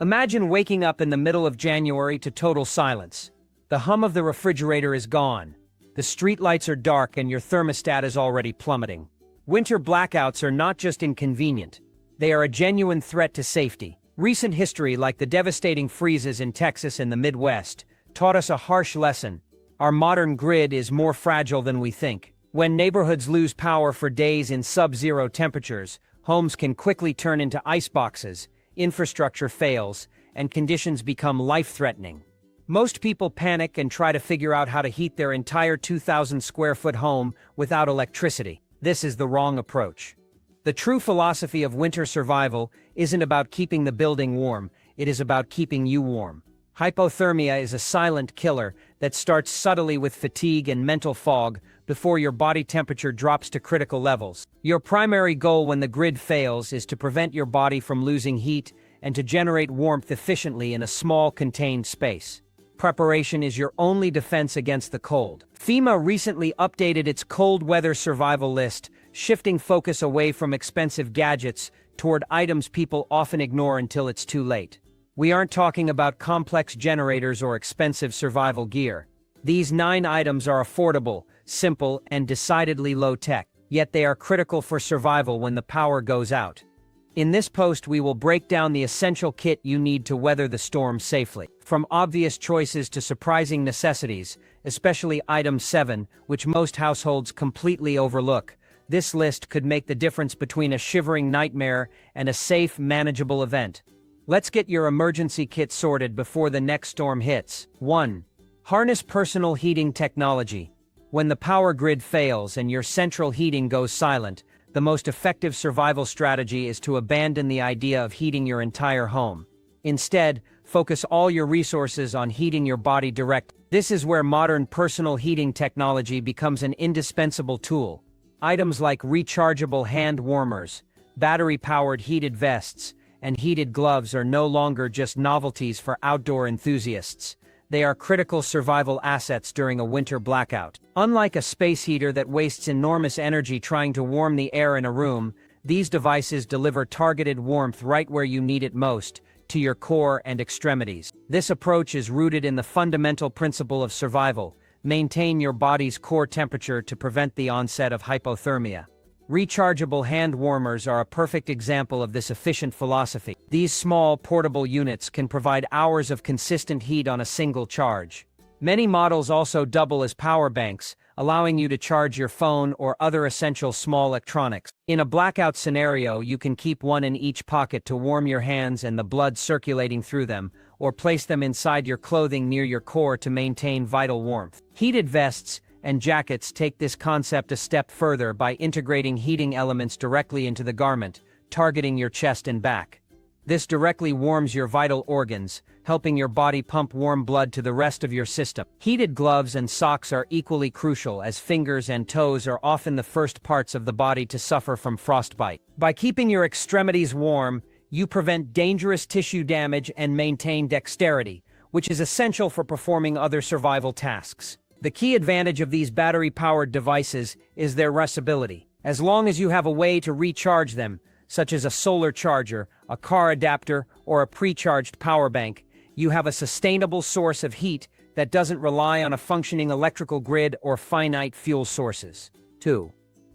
Imagine waking up in the middle of January to total silence. The hum of the refrigerator is gone. The streetlights are dark and your thermostat is already plummeting. Winter blackouts are not just inconvenient. They are a genuine threat to safety. Recent history, like the devastating freezes in Texas and the Midwest, taught us a harsh lesson. Our modern grid is more fragile than we think. When neighborhoods lose power for days in sub-zero temperatures, homes can quickly turn into iceboxes, infrastructure fails, and conditions become life-threatening. Most people panic and try to figure out how to heat their entire 2,000-square-foot home without electricity. This is the wrong approach. The true philosophy of winter survival isn't about keeping the building warm, it is about keeping you warm. Hypothermia is a silent killer that starts subtly with fatigue and mental fog before your body temperature drops to critical levels. Your primary goal when the grid fails is to prevent your body from losing heat and to generate warmth efficiently in a small, contained space. Preparation is your only defense against the cold. FEMA recently updated its cold weather survival list, shifting focus away from expensive gadgets toward items people often ignore until it's too late. We aren't talking about complex generators or expensive survival gear. These 9 items are affordable, simple, and decidedly low-tech, yet they are critical for survival when the power goes out. In this post, we will break down the essential kit you need to weather the storm safely. From obvious choices to surprising necessities, especially item 7, which most households completely overlook, this list could make the difference between a shivering nightmare and a safe, manageable event. Let's get your emergency kit sorted before the next storm hits. 1. Harness personal heating technology. When the power grid fails and your central heating goes silent, the most effective survival strategy is to abandon the idea of heating your entire home. Instead, focus all your resources on heating your body directly. This is where modern personal heating technology becomes an indispensable tool. Items like rechargeable hand warmers, battery-powered heated vests, and heated gloves are no longer just novelties for outdoor enthusiasts. They are critical survival assets during a winter blackout. Unlike a space heater that wastes enormous energy trying to warm the air in a room, these devices deliver targeted warmth right where you need it most, to your core and extremities. This approach is rooted in the fundamental principle of survival: maintain your body's core temperature to prevent the onset of hypothermia. Rechargeable hand warmers are a perfect example of this efficient philosophy. These small, portable units can provide hours of consistent heat on a single charge. Many models also double as power banks, allowing you to charge your phone or other essential small electronics. In a blackout scenario, you can keep one in each pocket to warm your hands and the blood circulating through them, or place them inside your clothing near your core to maintain vital warmth. Heated vests and jackets take this concept a step further by integrating heating elements directly into the garment, targeting your chest and back. This directly warms your vital organs, helping your body pump warm blood to the rest of your system. Heated gloves and socks are equally crucial, as fingers and toes are often the first parts of the body to suffer from frostbite. By keeping your extremities warm, you prevent dangerous tissue damage and maintain dexterity, which is essential for performing other survival tasks. The key advantage of these battery-powered devices is their reversibility. As long as you have a way to recharge them, such as a solar charger, a car adapter, or a pre-charged power bank, you have a sustainable source of heat that doesn't rely on a functioning electrical grid or finite fuel sources. 2.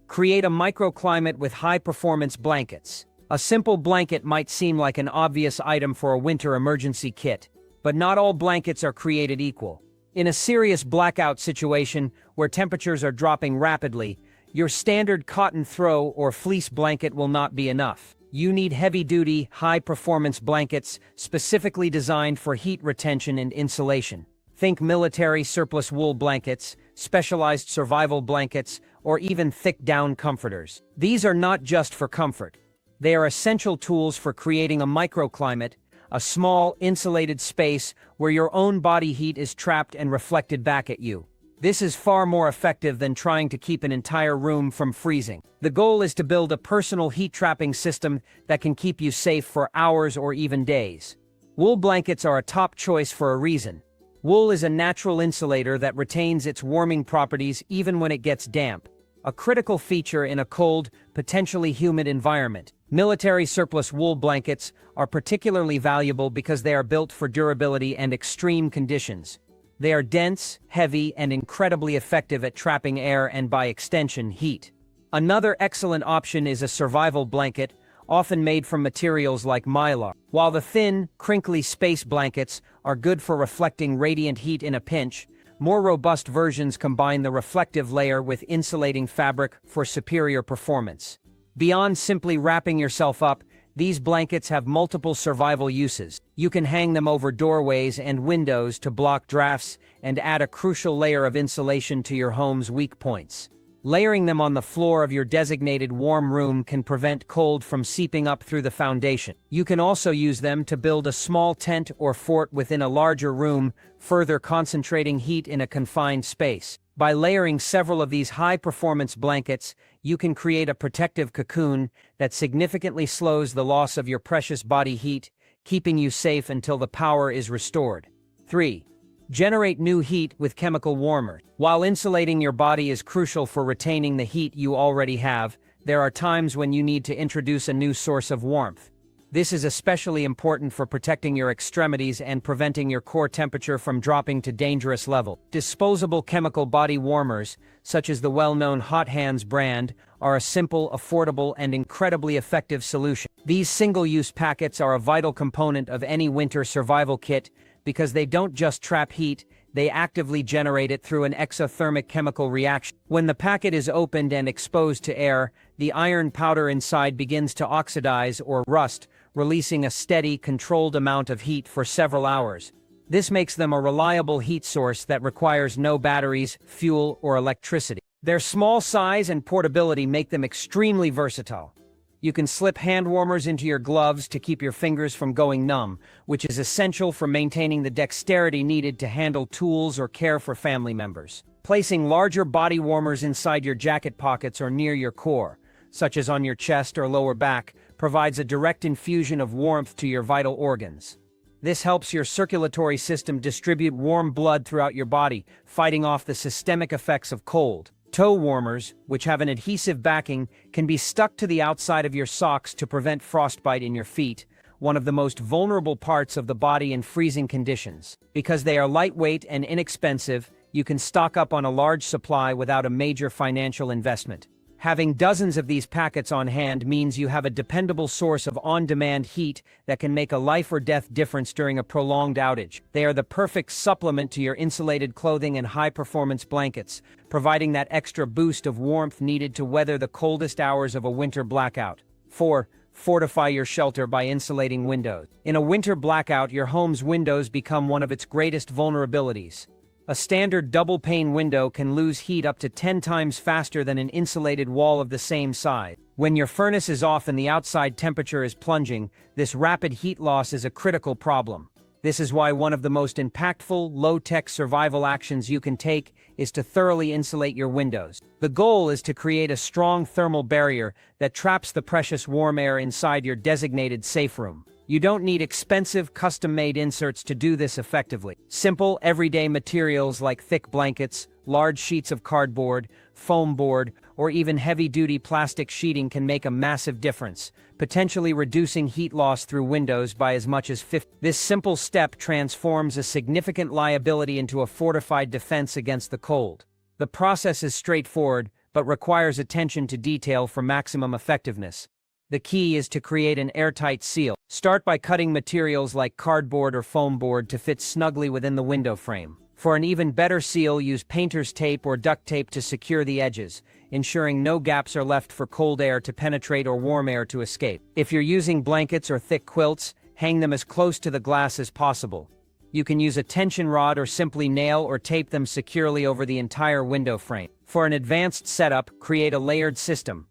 Create a microclimate with high-performance blankets. A simple blanket might seem like an obvious item for a winter emergency kit, but not all blankets are created equal. In a serious blackout situation where temperatures are dropping rapidly, your standard cotton throw or fleece blanket will not be enough. You need heavy-duty, high-performance blankets specifically designed for heat retention and insulation. Think military surplus wool blankets, specialized survival blankets, or even thick down comforters. These are not just for comfort. They are essential tools for creating a microclimate, a small, insulated space where your own body heat is trapped and reflected back at you. This is far more effective than trying to keep an entire room from freezing. The goal is to build a personal heat-trapping system that can keep you safe for hours or even days. Wool blankets are a top choice for a reason. Wool is a natural insulator that retains its warming properties even when it gets damp, a critical feature in a cold, potentially humid environment. Military surplus wool blankets are particularly valuable because they are built for durability and extreme conditions. They are dense, heavy, and incredibly effective at trapping air and, by extension, heat. Another excellent option is a survival blanket, often made from materials like mylar. While the thin, crinkly space blankets are good for reflecting radiant heat in a pinch, more robust versions combine the reflective layer with insulating fabric for superior performance. Beyond simply wrapping yourself up, these blankets have multiple survival uses. You can hang them over doorways and windows to block drafts and add a crucial layer of insulation to your home's weak points. Layering them on the floor of your designated warm room can prevent cold from seeping up through the foundation. You can also use them to build a small tent or fort within a larger room, further concentrating heat in a confined space. By layering several of these high-performance blankets, you can create a protective cocoon that significantly slows the loss of your precious body heat, keeping you safe until the power is restored. 3. Generate new heat with chemical warmers. While insulating your body is crucial for retaining the heat you already have, there are times when you need to introduce a new source of warmth. This is especially important for protecting your extremities and preventing your core temperature from dropping to dangerous levels. Disposable chemical body warmers, such as the well-known Hot Hands brand, are a simple, affordable, and incredibly effective solution. These single-use packets are a vital component of any winter survival kit because they don't just trap heat, they actively generate it through an exothermic chemical reaction. When the packet is opened and exposed to air, the iron powder inside begins to oxidize or rust, releasing a steady, controlled amount of heat for several hours. This makes them a reliable heat source that requires no batteries, fuel, or electricity. Their small size and portability make them extremely versatile. You can slip hand warmers into your gloves to keep your fingers from going numb, which is essential for maintaining the dexterity needed to handle tools or care for family members. Placing larger body warmers inside your jacket pockets or near your core, such as on your chest or lower back, provides a direct infusion of warmth to your vital organs. This helps your circulatory system distribute warm blood throughout your body, fighting off the systemic effects of cold. Toe warmers, which have an adhesive backing, can be stuck to the outside of your socks to prevent frostbite in your feet, one of the most vulnerable parts of the body in freezing conditions. Because they are lightweight and inexpensive, you can stock up on a large supply without a major financial investment. Having dozens of these packets on hand means you have a dependable source of on-demand heat that can make a life-or-death difference during a prolonged outage. They are the perfect supplement to your insulated clothing and high-performance blankets, providing that extra boost of warmth needed to weather the coldest hours of a winter blackout. 4. Fortify your shelter by insulating windows. In a winter blackout, your home's windows become one of its greatest vulnerabilities. A standard double-pane window can lose heat up to 10 times faster than an insulated wall of the same size. When your furnace is off and the outside temperature is plunging, this rapid heat loss is a critical problem. This is why one of the most impactful, low-tech survival actions you can take is to thoroughly insulate your windows. The goal is to create a strong thermal barrier that traps the precious warm air inside your designated safe room. You don't need expensive, custom-made inserts to do this effectively. Simple, everyday materials like thick blankets, large sheets of cardboard, foam board, or even heavy-duty plastic sheeting can make a massive difference, potentially reducing heat loss through windows by as much as 50%. This simple step transforms a significant liability into a fortified defense against the cold. The process is straightforward, but requires attention to detail for maximum effectiveness. The key is to create an airtight seal. Start by cutting materials like cardboard or foam board to fit snugly within the window frame. For an even better seal, use painter's tape or duct tape to secure the edges, ensuring no gaps are left for cold air to penetrate or warm air to escape. If you're using blankets or thick quilts, hang them as close to the glass as possible. You can use a tension rod or simply nail or tape them securely over the entire window frame. For an advanced setup, create a layered system.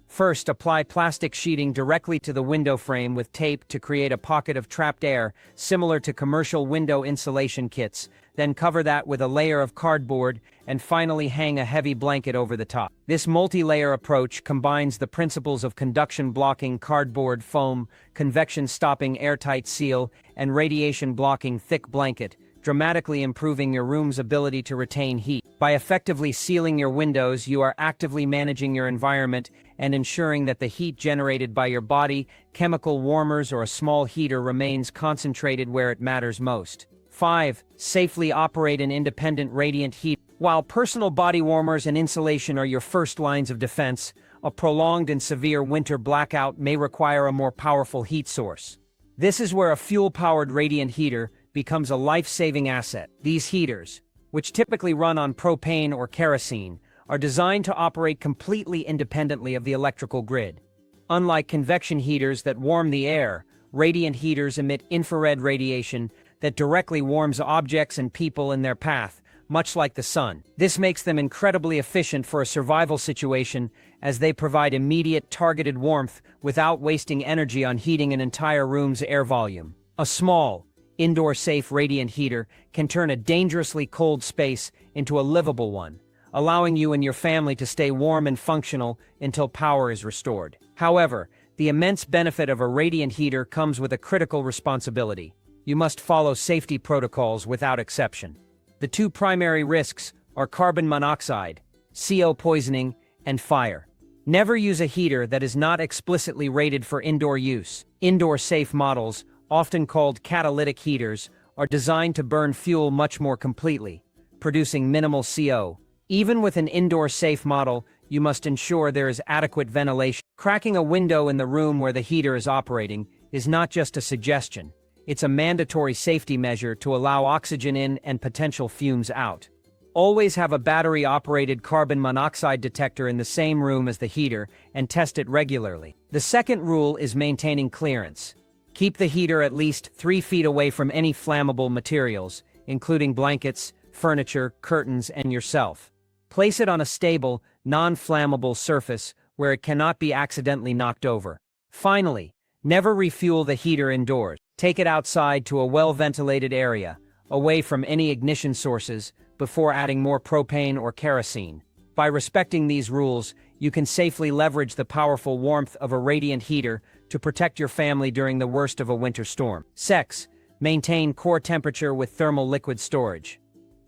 First, apply plastic sheeting directly to the window frame with tape to create a pocket of trapped air, similar to commercial window insulation kits. Then cover that with a layer of cardboard, and finally hang a heavy blanket over the top. This multi-layer approach combines the principles of conduction-blocking cardboard foam, convection-stopping airtight seal, and radiation-blocking thick blanket, dramatically improving your room's ability to retain heat. By effectively sealing your windows, you are actively managing your environment and ensuring that the heat generated by your body, chemical warmers, or a small heater remains concentrated where it matters most. 5. Safely operate an independent radiant heat. While personal body warmers and insulation are your first lines of defense, a prolonged and severe winter blackout may require a more powerful heat source. This is where a fuel-powered radiant heater becomes a life-saving asset. These heaters, which typically run on propane or kerosene, are designed to operate completely independently of the electrical grid. Unlike convection heaters that warm the air, radiant heaters emit infrared radiation that directly warms objects and people in their path, much like the sun. This makes them incredibly efficient for a survival situation, as they provide immediate, targeted warmth without wasting energy on heating an entire room's air volume. A small, indoor-safe radiant heater can turn a dangerously cold space into a livable one, allowing you and your family to stay warm and functional until power is restored. However, the immense benefit of a radiant heater comes with a critical responsibility. You must follow safety protocols without exception. The two primary risks are carbon monoxide, CO poisoning, and fire. Never use a heater that is not explicitly rated for indoor use. Indoor-safe models, often called catalytic heaters, are designed to burn fuel much more completely, producing minimal CO. Even with an indoor-safe model, you must ensure there is adequate ventilation. Cracking a window in the room where the heater is operating is not just a suggestion. It's a mandatory safety measure to allow oxygen in and potential fumes out. Always have a battery-operated carbon monoxide detector in the same room as the heater and test it regularly. The second rule is maintaining clearance. Keep the heater at least 3 feet away from any flammable materials, including blankets, furniture, curtains, and yourself. Place it on a stable, non-flammable surface where it cannot be accidentally knocked over. Finally, never refuel the heater indoors. Take it outside to a well-ventilated area, away from any ignition sources, before adding more propane or kerosene. By respecting these rules, you can safely leverage the powerful warmth of a radiant heater to protect your family during the worst of a winter storm. 6. Maintain core temperature with thermal liquid storage.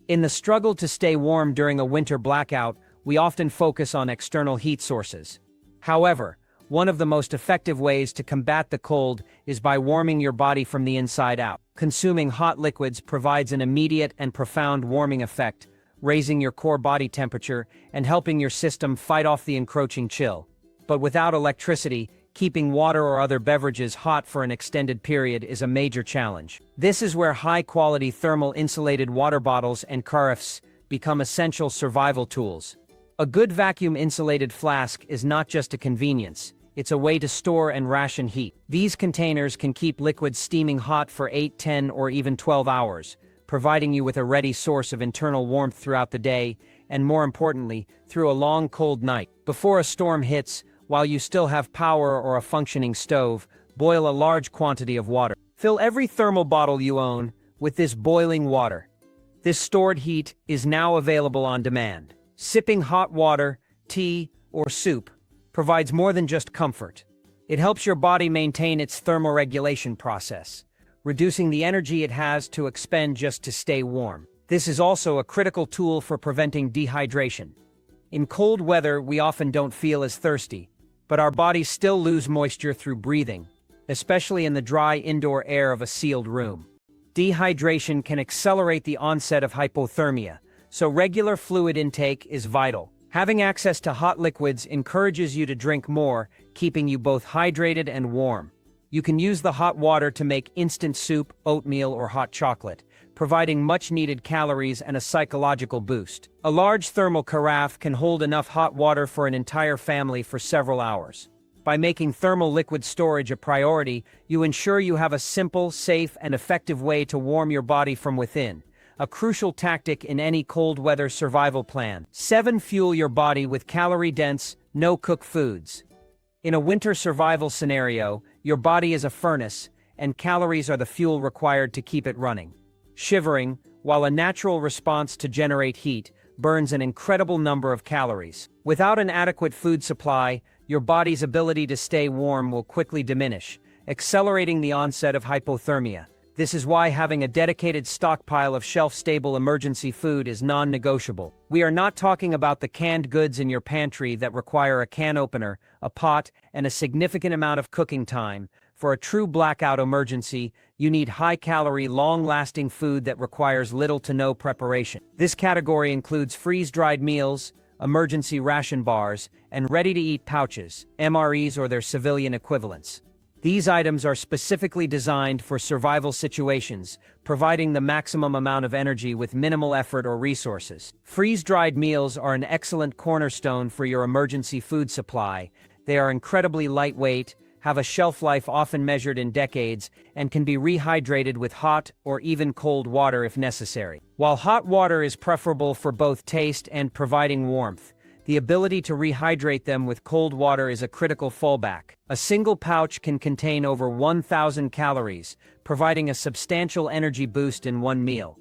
In the struggle to stay warm during a winter blackout, we often focus on external heat sources. However, one of the most effective ways to combat the cold is by warming your body from the inside out. Consuming hot liquids provides an immediate and profound warming effect, raising your core body temperature and helping your system fight off the encroaching chill. But without electricity, keeping water or other beverages hot for an extended period is a major challenge. This is where high-quality thermal insulated water bottles and carafes become essential survival tools. A good vacuum-insulated flask is not just a convenience. It's a way to store and ration heat. These containers can keep liquids steaming hot for 8, 10, or even 12 hours, providing you with a ready source of internal warmth throughout the day, and more importantly, through a long cold night. Before a storm hits, while you still have power or a functioning stove, boil a large quantity of water. Fill every thermal bottle you own with this boiling water. This stored heat is now available on demand. Sipping hot water, tea, or soup provides more than just comfort. It helps your body maintain its thermoregulation process, reducing the energy it has to expend just to stay warm. This is also a critical tool for preventing dehydration. In cold weather, we often don't feel as thirsty, but our bodies still lose moisture through breathing, especially in the dry indoor air of a sealed room. Dehydration can accelerate the onset of hypothermia, so regular fluid intake is vital. Having access to hot liquids encourages you to drink more, keeping you both hydrated and warm. You can use the hot water to make instant soup, oatmeal, or hot chocolate, providing much-needed calories and a psychological boost. A large thermal carafe can hold enough hot water for an entire family for several hours. By making thermal liquid storage a priority, you ensure you have a simple, safe, and effective way to warm your body from within, a crucial tactic in any cold weather survival plan. 7. Fuel your body with calorie-dense, no-cook foods. In a winter survival scenario, your body is a furnace, and calories are the fuel required to keep it running. Shivering, while a natural response to generate heat, burns an incredible number of calories. Without an adequate food supply, your body's ability to stay warm will quickly diminish, accelerating the onset of hypothermia. This is why having a dedicated stockpile of shelf-stable emergency food is non-negotiable. We are not talking about the canned goods in your pantry that require a can opener, a pot, and a significant amount of cooking time. For a true blackout emergency, you need high-calorie, long-lasting food that requires little to no preparation. This category includes freeze-dried meals, emergency ration bars, and ready-to-eat pouches, MREs or their civilian equivalents. These items are specifically designed for survival situations, providing the maximum amount of energy with minimal effort or resources. Freeze-dried meals are an excellent cornerstone for your emergency food supply. They are incredibly lightweight, have a shelf life often measured in decades, and can be rehydrated with hot or even cold water if necessary. While hot water is preferable for both taste and providing warmth, the ability to rehydrate them with cold water is a critical fallback. A single pouch can contain over 1,000 calories, providing a substantial energy boost in one meal.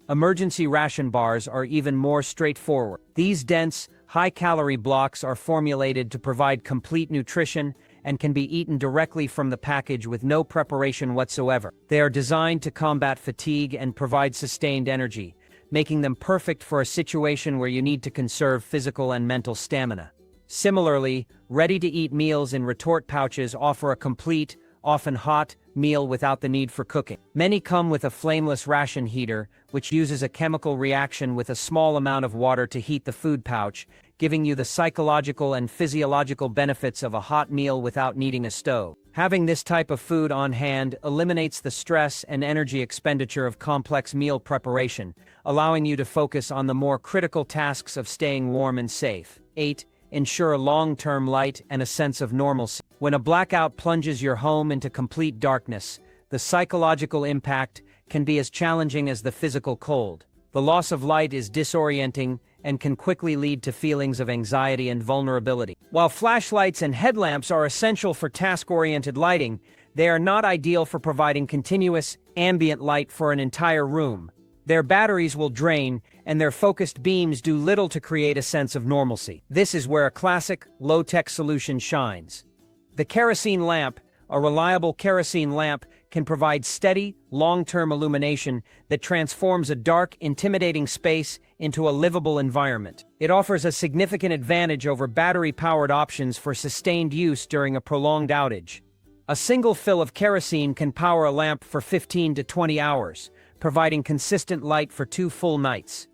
Emergency ration bars are even more straightforward. These dense, high-calorie blocks are formulated to provide complete nutrition and can be eaten directly from the package with no preparation whatsoever. They are designed to combat fatigue and provide sustained energy, making them perfect for a situation where you need to conserve physical and mental stamina. Similarly, ready-to-eat meals in retort pouches offer a complete, often hot, meal without the need for cooking. Many come with a flameless ration heater, which uses a chemical reaction with a small amount of water to heat the food pouch, giving you the psychological and physiological benefits of a hot meal without needing a stove. Having this type of food on hand eliminates the stress and energy expenditure of complex meal preparation, allowing you to focus on the more critical tasks of staying warm and safe. 8. Ensure long-term light and a sense of normalcy. When a blackout plunges your home into complete darkness, the psychological impact can be as challenging as the physical cold. The loss of light is disorienting and can quickly lead to feelings of anxiety and vulnerability. While flashlights and headlamps are essential for task-oriented lighting, they are not ideal for providing continuous, ambient light for an entire room. Their batteries will drain, and their focused beams do little to create a sense of normalcy. This is where a classic, low-tech solution shines. The kerosene lamp, a reliable kerosene lamp, can provide steady, long-term illumination that transforms a dark, intimidating space into a livable environment. It offers a significant advantage over battery-powered options for sustained use during a prolonged outage. A single fill of kerosene can power a lamp for 15 to 20 hours, providing consistent light for 2 full nights.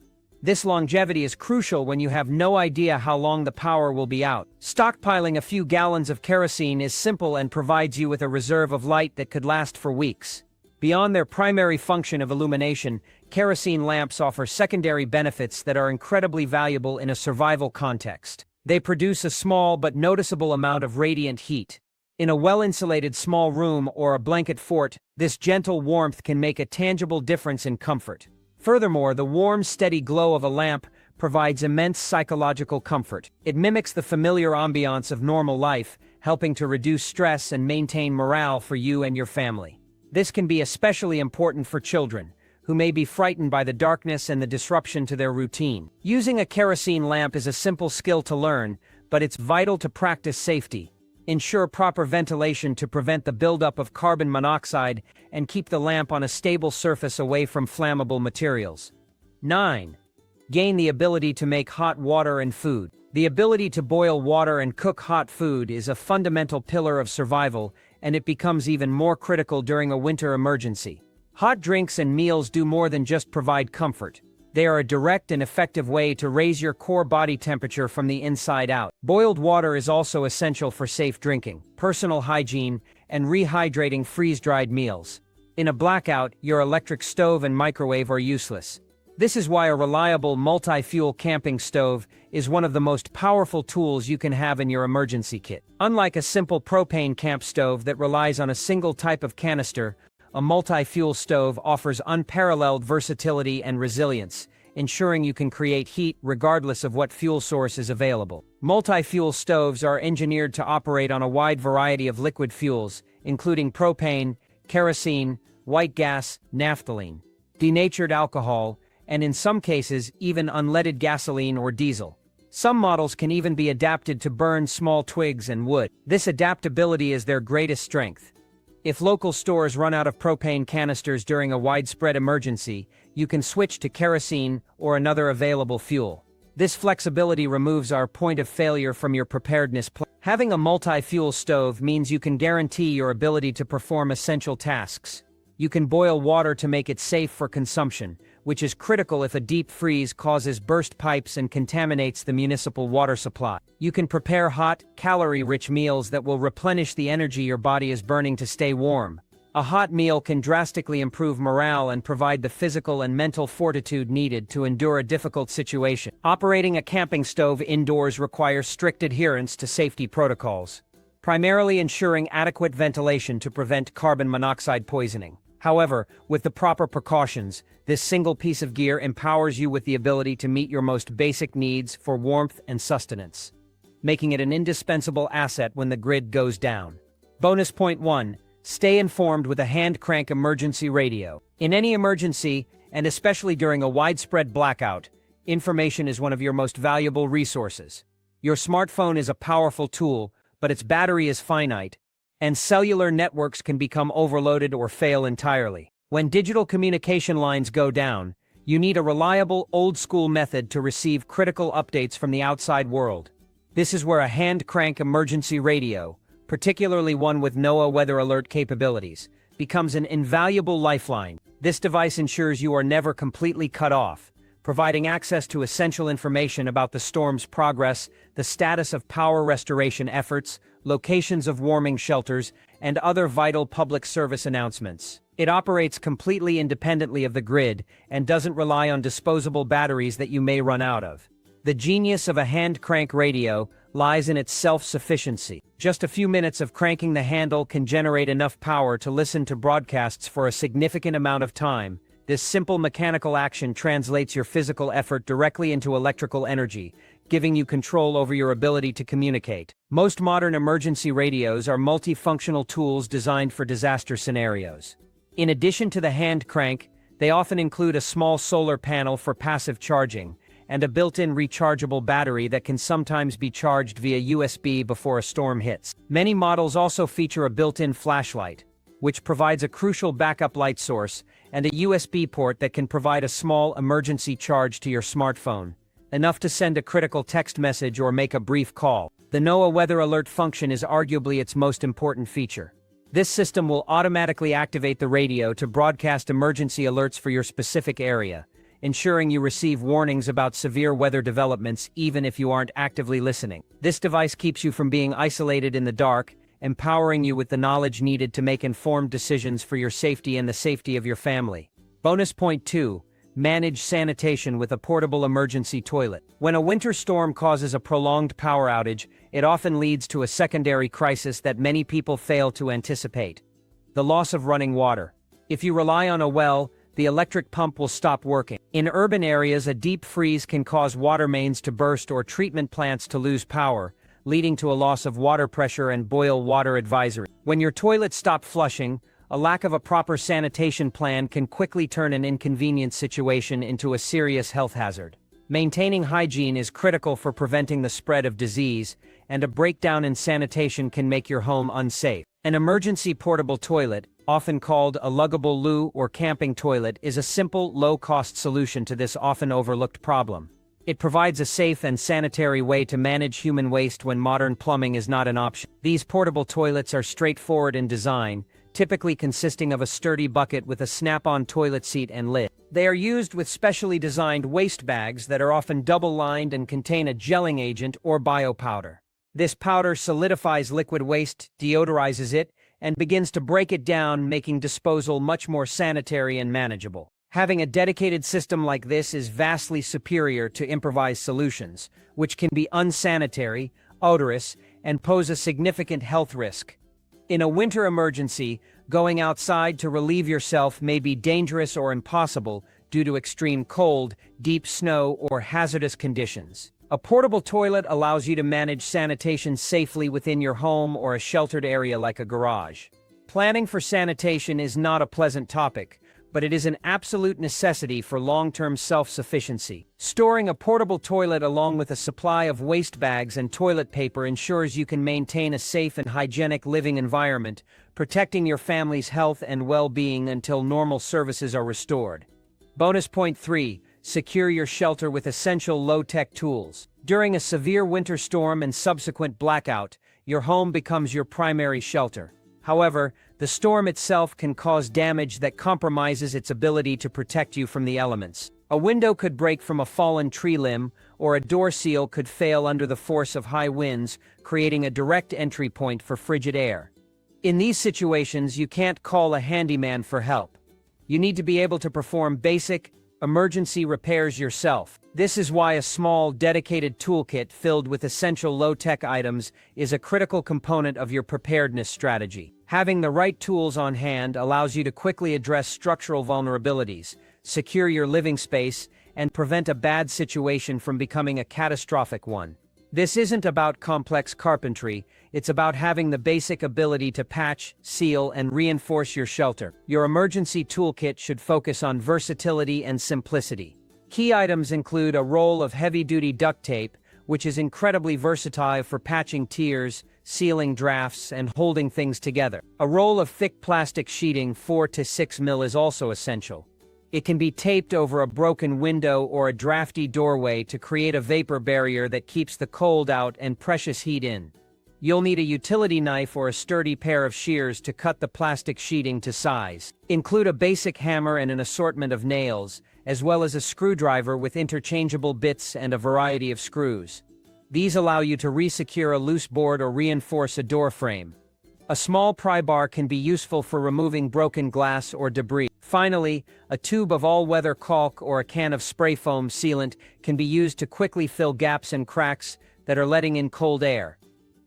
This longevity is crucial when you have no idea how long the power will be out. Stockpiling a few gallons of kerosene is simple and provides you with a reserve of light that could last for weeks. Beyond their primary function of illumination, kerosene lamps offer secondary benefits that are incredibly valuable in a survival context. They produce a small but noticeable amount of radiant heat. In a well-insulated small room or a blanket fort, this gentle warmth can make a tangible difference in comfort. Furthermore, the warm, steady glow of a lamp provides immense psychological comfort. It mimics the familiar ambiance of normal life, helping to reduce stress and maintain morale for you and your family. This can be especially important for children, who may be frightened by the darkness and the disruption to their routine. Using a kerosene lamp is a simple skill to learn, but it's vital to practice safety. Ensure proper ventilation to prevent the buildup of carbon monoxide and keep the lamp on a stable surface away from flammable materials. 9. Gain the ability to make hot water and food. The ability to boil water and cook hot food is a fundamental pillar of survival, and it becomes even more critical during a winter emergency. Hot drinks and meals do more than just provide comfort. They are a direct and effective way to raise your core body temperature from the inside out. Boiled water is also essential for safe drinking, personal hygiene, and rehydrating freeze-dried meals. In a blackout, your electric stove and microwave are useless. This is why a reliable multi-fuel camping stove is one of the most powerful tools you can have in your emergency kit. Unlike a simple propane camp stove that relies on a single type of canister, a multi-fuel stove offers unparalleled versatility and resilience, ensuring you can create heat regardless of what fuel source is available. Multi-fuel stoves are engineered to operate on a wide variety of liquid fuels, including propane, kerosene, white gas, naphthalene, denatured alcohol, and in some cases, even unleaded gasoline or diesel. Some models can even be adapted to burn small twigs and wood. This adaptability is their greatest strength. If local stores run out of propane canisters during a widespread emergency, you can switch to kerosene or another available fuel. This flexibility removes our point of failure from your preparedness plan. Having a multi-fuel stove means you can guarantee your ability to perform essential tasks. You can boil water to make it safe for consumption, which is critical if a deep freeze causes burst pipes and contaminates the municipal water supply. You can prepare hot, calorie-rich meals that will replenish the energy your body is burning to stay warm. A hot meal can drastically improve morale and provide the physical and mental fortitude needed to endure a difficult situation. Operating a camping stove indoors requires strict adherence to safety protocols, primarily ensuring adequate ventilation to prevent carbon monoxide poisoning. However, with the proper precautions, this single piece of gear empowers you with the ability to meet your most basic needs for warmth and sustenance, making it an indispensable asset when the grid goes down. Bonus point 1. Stay informed with a hand crank emergency radio. In any emergency, and especially during a widespread blackout, information is one of your most valuable resources. Your smartphone is a powerful tool, but its battery is finite, and cellular networks can become overloaded or fail entirely. When digital communication lines go down, you need a reliable, old-school method to receive critical updates from the outside world. This is where a hand crank emergency radio, particularly one with NOAA weather alert capabilities, becomes an invaluable lifeline. This device ensures you are never completely cut off, providing access to essential information about the storm's progress, the status of power restoration efforts, locations of warming shelters, and other vital public service announcements. It operates completely independently of the grid and doesn't rely on disposable batteries that you may run out of. The genius of a hand crank radio lies in its self-sufficiency. Just a few minutes of cranking the handle can generate enough power to listen to broadcasts for a significant amount of time. This simple mechanical action translates your physical effort directly into electrical energy, giving you control over your ability to communicate. Most modern emergency radios are multifunctional tools designed for disaster scenarios. In addition to the hand crank, they often include a small solar panel for passive charging, and a built-in rechargeable battery that can sometimes be charged via USB before a storm hits. Many models also feature a built-in flashlight, which provides a crucial backup light source, and a USB port that can provide a small emergency charge to your smartphone, enough to send a critical text message or make a brief call. The NOAA weather alert function is arguably its most important feature. This system will automatically activate the radio to broadcast emergency alerts for your specific area, ensuring you receive warnings about severe weather developments even if you aren't actively listening. This device keeps you from being isolated in the dark, empowering you with the knowledge needed to make informed decisions for your safety and the safety of your family. Bonus point 2. Manage sanitation with a portable emergency toilet. When a winter storm causes a prolonged power outage, it often leads to a secondary crisis that many people fail to anticipate: the loss of running water. If you rely on a well, the electric pump will stop working. In urban areas, a deep freeze can cause water mains to burst or treatment plants to lose power, leading to a loss of water pressure and boil water advisory. When your toilets stop flushing, a lack of a proper sanitation plan can quickly turn an inconvenient situation into a serious health hazard. Maintaining hygiene is critical for preventing the spread of disease, and a breakdown in sanitation can make your home unsafe. An emergency portable toilet, often called a luggable loo or camping toilet, is a simple, low-cost solution to this often overlooked problem. It provides a safe and sanitary way to manage human waste when modern plumbing is not an option. These portable toilets are straightforward in design, typically consisting of a sturdy bucket with a snap-on toilet seat and lid. They are used with specially designed waste bags that are often double-lined and contain a gelling agent or biopowder. This powder solidifies liquid waste, deodorizes it, and begins to break it down, making disposal much more sanitary and manageable. Having a dedicated system like this is vastly superior to improvised solutions, which can be unsanitary, odorous, and pose a significant health risk. In a winter emergency, going outside to relieve yourself may be dangerous or impossible due to extreme cold, deep snow, or hazardous conditions. A portable toilet allows you to manage sanitation safely within your home or a sheltered area like a garage. Planning for sanitation is not a pleasant topic, but it is an absolute necessity for long-term self-sufficiency. Storing a portable toilet along with a supply of waste bags and toilet paper ensures you can maintain a safe and hygienic living environment, protecting your family's health and well-being until normal services are restored. Bonus point 3. Secure your shelter with essential low-tech tools. During a severe winter storm and subsequent blackout, your home becomes your primary shelter. However, the storm itself can cause damage that compromises its ability to protect you from the elements. A window could break from a fallen tree limb, or a door seal could fail under the force of high winds, creating a direct entry point for frigid air. In these situations, you can't call a handyman for help. You need to be able to perform basic, emergency repairs yourself. This is why a small, dedicated toolkit filled with essential low-tech items is a critical component of your preparedness strategy. Having the right tools on hand allows you to quickly address structural vulnerabilities, secure your living space, and prevent a bad situation from becoming a catastrophic one. This isn't about complex carpentry, it's about having the basic ability to patch, seal, and reinforce your shelter. Your emergency toolkit should focus on versatility and simplicity. Key items include a roll of heavy-duty duct tape, which is incredibly versatile for patching tears, sealing drafts, and holding things together. A roll of thick plastic sheeting 4 to 6 mm is also essential. It can be taped over a broken window or a drafty doorway to create a vapor barrier that keeps the cold out and precious heat in. You'll need a utility knife or a sturdy pair of shears to cut the plastic sheeting to size. Include a basic hammer and an assortment of nails, as well as a screwdriver with interchangeable bits and a variety of screws. These allow you to re-secure a loose board or reinforce a door frame. A small pry bar can be useful for removing broken glass or debris. Finally, a tube of all-weather caulk or a can of spray foam sealant can be used to quickly fill gaps and cracks that are letting in cold air.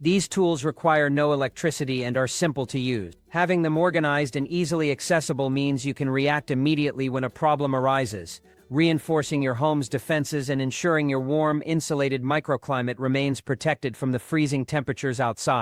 These tools require no electricity and are simple to use. Having them organized and easily accessible means you can react immediately when a problem arises, reinforcing your home's defenses and ensuring your warm, insulated microclimate remains protected from the freezing temperatures outside.